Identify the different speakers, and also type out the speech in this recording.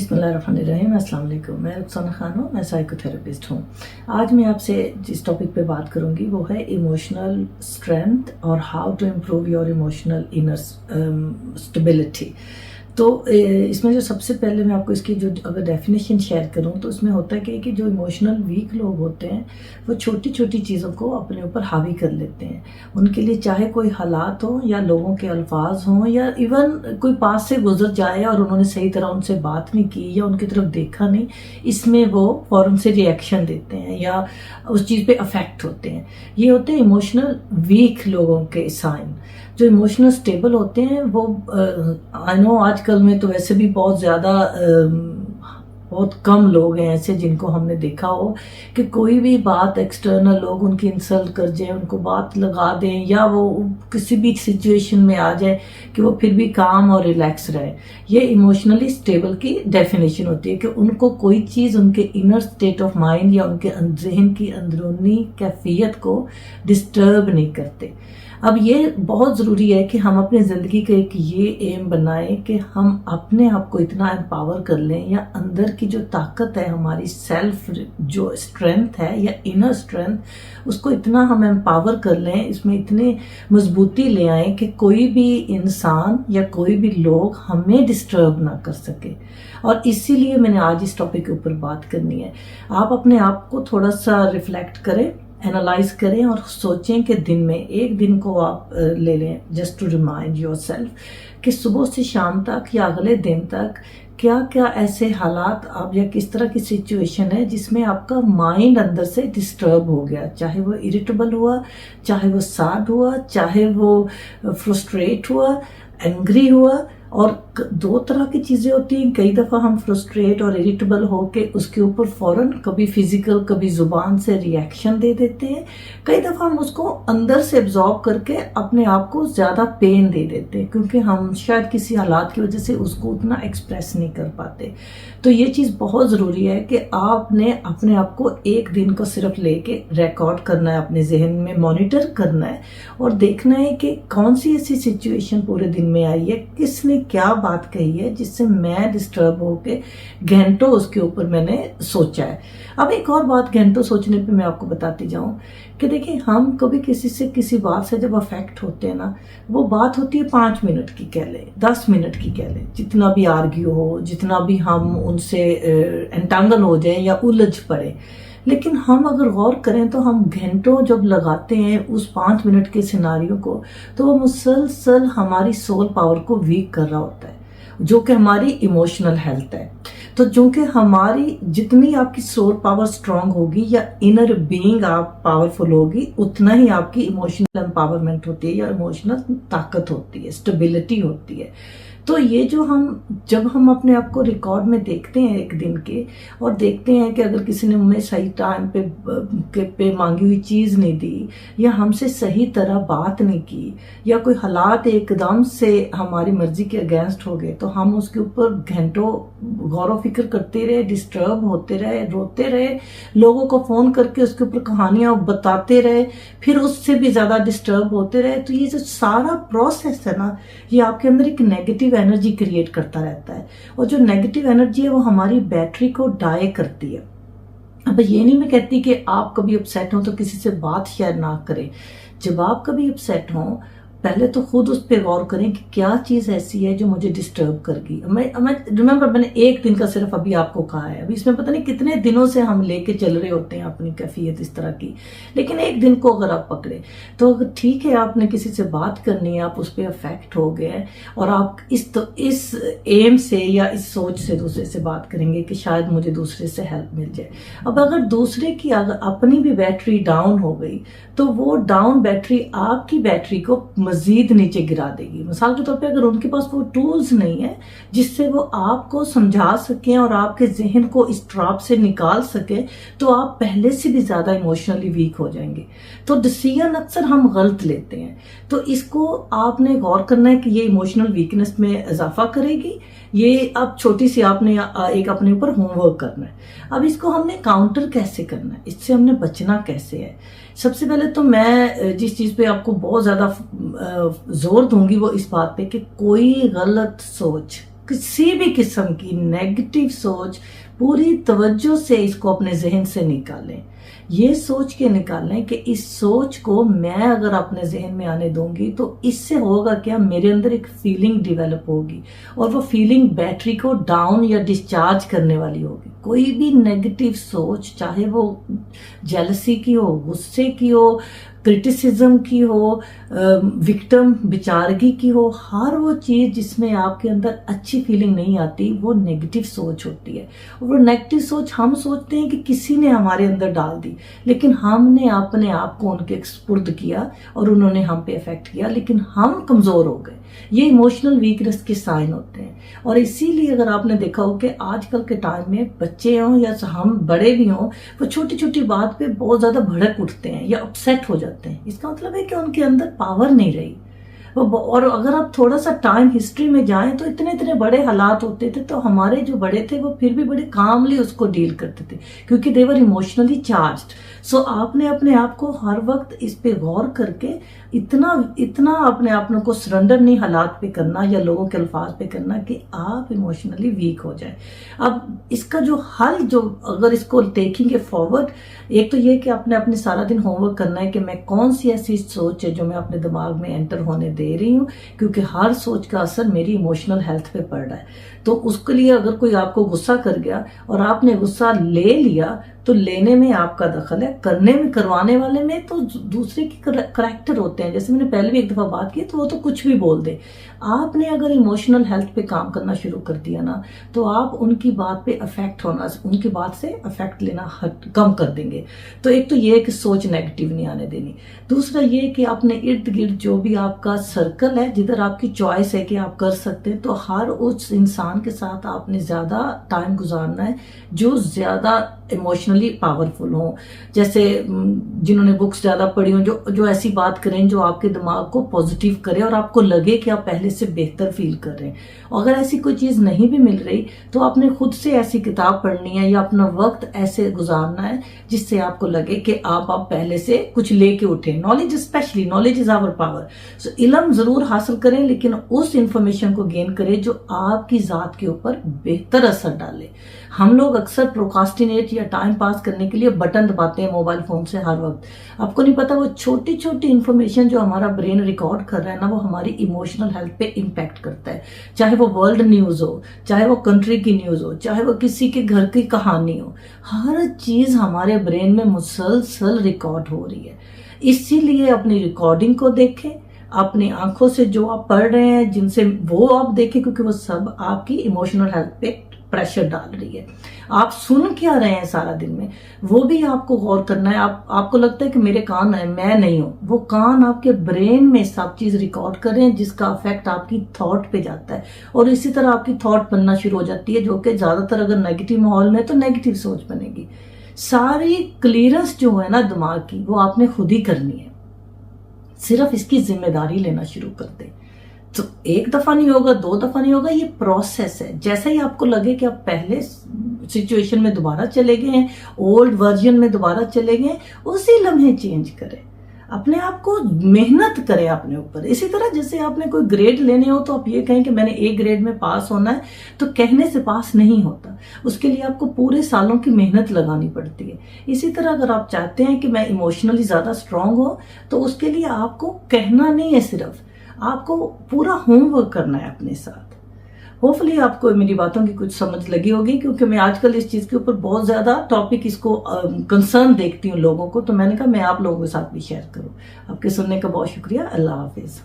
Speaker 1: बिस्मिल्लाहिर्रहमानिर्रहीम। अस्सलाम वालेकुम। मैं रुखसाना खान हूँ, मैं साइको थेरेपिस्ट हूँ। आज मैं आपसे जिस टॉपिक पे बात करूँगी वो है इमोशनल स्ट्रेंथ और how to improve your emotional inner stability. तो इसमें जो सबसे पहले मैं आपको इसकी जो अगर डेफिनेशन शेयर करूं तो इसमें होता है कि जो इमोशनल वीक लोग होते हैं वो छोटी छोटी चीज़ों को अपने ऊपर हावी कर लेते हैं। उनके लिए चाहे कोई हालात हो या लोगों के अल्फाज हों या इवन कोई पास से गुजर जाए और उन्होंने सही तरह उनसे बात नहीं की या उनकी तरफ देखा नहीं, इसमें वो फौरन से रिएक्शन देते हैं या उस चीज़ पे अफेक्ट होते हैं। ये होते हैं इमोशनल वीक लोगों के साइन। जो इमोशनल स्टेबल होते हैं वो आई नो आजकल में तो वैसे भी बहुत ज़्यादा बहुत कम लोग हैं ऐसे जिनको हमने देखा हो कि कोई भी बात एक्सटर्नल लोग उनकी इंसल्ट कर जाए, उनको बात लगा दें या वो किसी भी सिचुएशन में आ जाए कि वो फिर भी काम और रिलैक्स रहे। ये इमोशनली स्टेबल की डेफिनेशन होती है कि उनको कोई चीज़ उनके इनर स्टेट ऑफ माइंड या उनके जहन की अंदरूनी कैफियत को डिस्टर्ब नहीं करते। अब ये बहुत ज़रूरी है कि हम अपनी ज़िंदगी का एक ये एम बनाएं कि हम अपने आप को इतना एम्पावर कर लें या अंदर की जो ताकत है हमारी सेल्फ जो स्ट्रेंथ है या इनर स्ट्रेंथ उसको इतना हम एम्पावर कर लें, इसमें इतने मजबूती ले आएं कि कोई भी इंसान या कोई भी लोग हमें डिस्टर्ब ना कर सके। और इसीलिए मैंने आज इस टॉपिक के ऊपर बात करनी है। आप अपने आप को थोड़ा सा रिफ्लेक्ट करें, एनालाइज करें और सोचें कि दिन में एक दिन को आप ले लें just to remind yourself कि सुबह से शाम तक या अगले दिन तक क्या क्या ऐसे हालात आप या किस तरह की सिचुएशन है जिसमें आपका माइंड अंदर से डिस्टर्ब हो गया, चाहे वो इरिटेबल हुआ, चाहे वो सैड हुआ, चाहे वो फ्रस्ट्रेट हुआ, एंग्री हुआ। और दो तरह की चीज़ें होती हैं। कई दफ़ा हम फ्रस्ट्रेट और इरिटेबल होके उसके ऊपर फ़ौरन कभी फिजिकल कभी ज़ुबान से रिएक्शन दे देते हैं। कई दफ़ा हम उसको अंदर से एब्जॉर्ब करके अपने आप को ज़्यादा पेन दे देते हैं क्योंकि हम शायद किसी हालात की वजह से उसको उतना एक्सप्रेस नहीं कर पाते। तो ये चीज़ बहुत ज़रूरी है कि आपने अपने आप को एक दिन को सिर्फ लेके रिकॉर्ड करना है, अपने जहन में मॉनिटर करना है और देखना है कि कौन सी ऐसी सिचुएशन पूरे दिन में आई है, किसने क्या बात कही है जिससे मैं डिस्टर्ब होके घंटों उसके ऊपर मैंने सोचा है। अब एक और बात घंटों सोचने पे मैं आपको बताती जाऊं कि देखिए हम कभी किसी से किसी बात से जब अफेक्ट होते हैं ना, वो बात होती है 5 मिनट की कह ले, 10 मिनट की कह ले, जितना भी आर्ग्यू हो, जितना भी हम उनसे एंटांगल हो जाए या उलझ पड़े। लेकिन हम अगर गौर करें तो हम घंटों जब लगाते हैं उस 5 मिनट के सिनारियों को तो वो मुसलसल हमारी सोल पावर को वीक कर रहा होता है, जो कि हमारी इमोशनल हेल्थ है। तो जो कि हमारी जितनी आपकी सोल पावर स्ट्रांग होगी या इनर बीइंग आप पावरफुल होगी, उतना ही आपकी इमोशनल एम्पावरमेंट होती है या इमोशनल ताकत होती है, स्टेबिलिटी होती है। तो ये जो जब हम अपने आप को रिकॉर्ड में देखते हैं एक दिन के और देखते हैं कि अगर किसी ने हमें सही टाइम पे मांगी हुई चीज़ नहीं दी या हमसे सही तरह बात नहीं की या कोई हालात एकदम से हमारी मर्जी के अगेंस्ट हो गए तो हम उसके ऊपर घंटों गौर फिक्र करते रहे, डिस्टर्ब होते रहे, रोते रहे, लोगों को फ़ोन करके उसके ऊपर कहानियाँ बताते रहे, फिर उससे भी ज़्यादा डिस्टर्ब होते रहे। तो ये जो सारा प्रोसेस है ना, ये आपके अंदर एक नेगेटिव एनर्जी क्रिएट करता रहता है और जो नेगेटिव एनर्जी है वो हमारी बैटरी को डाई करती है। अब ये नहीं मैं कहती कि आप कभी अपसेट हो तो किसी से बात शेयर ना करें। जब आप कभी अपसेट हो पहले तो खुद उस पर गौर करें कि क्या चीज़ ऐसी है जो मुझे डिस्टर्ब करगी। मैं रिमेंबर मैंने एक दिन का सिर्फ अभी आपको कहा है, अभी इसमें पता नहीं कितने दिनों से हम लेके चल रहे होते हैं अपनी कैफियत इस तरह की, लेकिन एक दिन को अगर आप पकड़े तो अगर ठीक है आपने किसी से बात करनी है, आप उस पर अफेक्ट हो गए और आप इस एम से या इस सोच से दूसरे से बात करेंगे कि शायद मुझे दूसरे से हेल्प मिल जाए। अब अगर दूसरे की अगर अपनी भी बैटरी डाउन हो गई तो वो डाउन बैटरी आपकी बैटरी को मजीद नीचे गिरा देगी। मिसाल के तौर पे अगर उनके पास वो टूल्स नहीं है जिससे वो आपको समझा सकें और आपके जहन को इस ट्रैप से निकाल सके तो आप पहले से भी ज्यादा इमोशनली वीक हो जाएंगे। तो डिसीजन अक्सर हम गलत लेते हैं। तो इसको आपने गौर करना है कि ये इमोशनल वीकनेस में इजाफा करेगी। ये अब छोटी सी आपने एक अपने ऊपर होमवर्क करना है। अब इसको हमने काउंटर कैसे करना है, इससे हमने बचना कैसे है। सबसे पहले तो मैं जिस चीज़ पे आपको बहुत ज़्यादा जोर दूंगी वो इस बात पे कि कोई गलत सोच किसी भी किस्म की नेगेटिव सोच पूरी तवज्जो से इसको अपने जहन से निकालें। ये सोच के निकालें कि इस सोच को मैं अगर अपने जहन में आने दूंगी तो इससे होगा क्या, मेरे अंदर एक फीलिंग डेवलप होगी और वो फीलिंग बैटरी को डाउन या डिस्चार्ज करने वाली होगी। कोई भी नेगेटिव सोच, चाहे वो जेलसी की हो, गुस्से की हो, क्रिटिसिज्म की हो, विक्टिम विचारगी की हो, हर वो चीज जिसमें आपके अंदर अच्छी फीलिंग नहीं आती वो नेगेटिव सोच होती है। और वो नेगेटिव सोच हम सोचते हैं कि किसी ने हमारे अंदर डाल दी, लेकिन हमने अपने आप को उनके सुपुर्द किया और उन्होंने हम पे इफेक्ट किया, लेकिन हम कमजोर हो गए। ये इमोशनल वीकनेस के साइन होते हैं। और इसीलिए अगर आपने देखा हो कि आजकल के टाइम में बच्चे हों या हम बड़े भी हों, वो छोटी छोटी बात पे बहुत ज्यादा भड़क उठते हैं या अपसेट हो जाते हैं। इसका मतलब है कि उनके अंदर पावर नहीं रही। और अगर आप थोड़ा सा टाइम हिस्ट्री में जाएं तो इतने इतने बड़े हालात होते थे, तो हमारे जो बड़े थे वो फिर भी बड़े कामली उसको डील करते थे, क्योंकि दे वर इमोशनली चार्ज्ड। सो आपने अपने आप को हर वक्त इस पे गौर करके इतना अपने आप को सरेंडर नहीं हालात पे करना या लोगों के अल्फाज पे करना कि आप इमोशनली वीक हो जाए। अब इसका जो हल, जो अगर इसको देखेंगे फॉरवर्ड, एक तो ये कि आपने अपने सारा दिन होमवर्क करना है कि मैं कौन सी ऐसी सोच है जो मैं अपने दिमाग में एंटर होने दे रही हूँ, क्योंकि हर सोच का असर मेरी इमोशनल हेल्थ पे पड़ रहा है। तो उसके लिए अगर कोई आपको गुस्सा कर गया और आपने गुस्सा ले लिया, तो लेने में आपका दखल है, करने में, करवाने वाले में तो दूसरे की करैक्टर होते हैं। जैसे मैंने पहले भी एक दफा बात की, तो वो तो कुछ भी बोल दे। आपने अगर इमोशनल हेल्थ पे काम करना शुरू कर दिया ना, तो आप उनकी बात पे अफेक्ट होना, उनकी बात से अफेक्ट लेना कम कर देंगे। तो एक तो ये कि सोच नेगेटिव नहीं आने देनी। दूसरा ये कि आपने इर्द गिर्द जो भी आपका सर्कल है, जिधर आपकी चॉइस है कि आप कर सकते हैं, तो हर उस इंसान के साथ आपने ज्यादा टाइम गुजारना है जो ज्यादा इमोशनली पावरफुल हो, जैसे जिन्होंने बुक्स ज्यादा पढ़ी हो, जो ऐसी बात करें जो आपके दिमाग को पॉजिटिव करे और आपको लगे कि आप पहले से बेहतर फील कर रहे हैं। अगर ऐसी कोई चीज नहीं भी मिल रही, तो आपने खुद से ऐसी किताब पढ़नी है या अपना वक्त ऐसे गुजारना है जिससे आपको लगे कि आप पहले से कुछ लेके उठे। Knowledge, specially knowledge is our power. So इल्म जरूर हासिल करें, लेकिन उस इंफॉर्मेशन को गेन करें जो आपकी जात के ऊपर बेहतर असर डाले। हम लोग अक्सर प्रोकास्टिनेट या टाइम पास करने के लिए बटन दबाते हैं मोबाइल फोन से हर वक्त। आपको नहीं पता वो छोटी छोटी इन्फॉर्मेशन जो हमारा ब्रेन रिकॉर्ड कर रहा है ना, वो हमारी इमोशनल हेल्थ पे इम्पैक्ट करता है। चाहे वो वर्ल्ड न्यूज हो, चाहे वो कंट्री की न्यूज हो, चाहे वो किसी के घर की कहानी हो, हर चीज हमारे ब्रेन में मुसलसल रिकॉर्ड हो रही है। इसीलिए अपनी रिकॉर्डिंग को देखें, अपनी आंखों से जो आप पढ़ रहे हैं जिनसे, वो आप देखें, क्योंकि वो सब आपकी इमोशनल हेल्थ पे प्रेशर डाल रही है। आप सुन क्या रहे हैं सारा दिन में, वो भी आपको गौर करना है। आपको लगता है कि मेरे कान है, मैं नहीं हूं, वो कान आपके ब्रेन में सब चीज रिकॉर्ड कर रहे हैं, जिसका इफेक्ट आपकी थॉट पे जाता है और इसी तरह आपकी थॉट बनना शुरू हो जाती है, जो कि ज्यादातर अगर नेगेटिव माहौल में तो नेगेटिव सोच बनेगी। सारी क्लियरेंस जो है ना दिमाग की, वो आपने खुद ही करनी है। सिर्फ इसकी जिम्मेदारी लेना शुरू कर दे। तो एक दफा नहीं होगा, दो दफा नहीं होगा, ये प्रोसेस है। जैसे ही आपको लगे कि आप पहले सिचुएशन में दोबारा चले गए हैं, ओल्ड वर्जन में दोबारा चले गए, उसी लम्हे चेंज करें। अपने आप को मेहनत करें अपने ऊपर। इसी तरह जैसे आपने कोई ग्रेड लेने हो, तो आप ये कहें कि मैंने एक ग्रेड में पास होना है, तो कहने से पास नहीं होता। उसके लिए आपको पूरे सालों की मेहनत लगानी पड़ती है। इसी तरह अगर आप चाहते हैं कि मैं इमोशनली ज्यादा स्ट्रांग हो, तो उसके लिए आपको कहना नहीं है, सिर्फ आपको पूरा होमवर्क करना है अपने साथ। होपफुली आपको मेरी बातों की कुछ समझ लगी होगी, क्योंकि मैं आजकल इस चीज के ऊपर बहुत ज्यादा टॉपिक, इसको कंसर्न देखती हूँ लोगों को, तो मैंने कहा मैं आप लोगों के साथ भी शेयर करूँ। आपके सुनने का बहुत शुक्रिया। अल्लाह हाफिज।